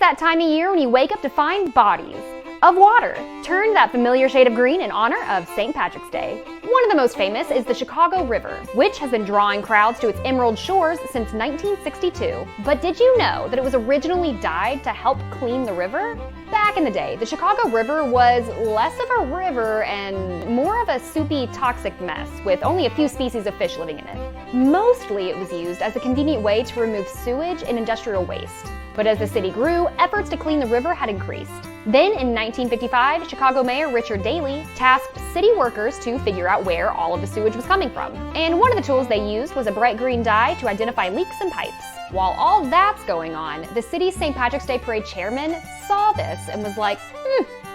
that time of year when you wake up to find bodies of water turned that familiar shade of green in honor of St. Patrick's Day. One of the most famous is the Chicago River, which has been drawing crowds to its emerald shores since 1962. But did you know that it was originally dyed to help clean the river? Back in the day, the Chicago River was less of a river and more of a soupy, toxic mess with only a few species of fish living in it. Mostly it was used as a convenient way to remove sewage and industrial waste. But as the city grew, efforts to clean the river had increased. Then in 1955, Chicago Mayor Richard Daley tasked city workers to figure out where all of the sewage was coming from. And one of the tools they used was a bright green dye to identify leaks in pipes. While all that's going on, the city's St. Patrick's Day Parade chairman saw this and was like,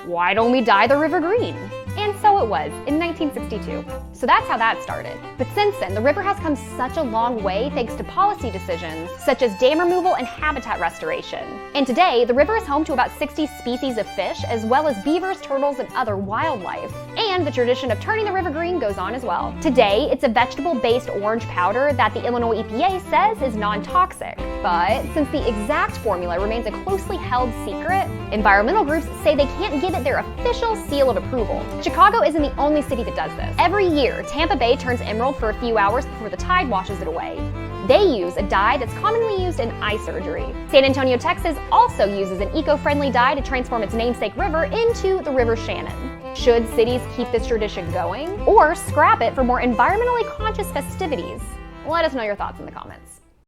why don't we dye the river green? And so it was, in 1962. So that's how that started. But since then, the river has come such a long way thanks to policy decisions such as dam removal and habitat restoration. And today, the river is home to about 60 species of fish, as well as beavers, turtles, and other wildlife. And the tradition of turning the river green goes on as well. Today, it's a vegetable-based orange powder that the Illinois EPA says is non-toxic. But since the exact formula remains a closely held secret, environmental groups say they can't give it their official seal of approval. Chicago isn't the only city that does this. Every year, Tampa Bay turns emerald for a few hours before the tide washes it away. They use a dye that's commonly used in eye surgery. San Antonio, Texas also uses an eco-friendly dye to transform its namesake river into the River Shannon. Should cities keep this tradition going or scrap it for more environmentally conscious festivities? Let us know your thoughts in the comments.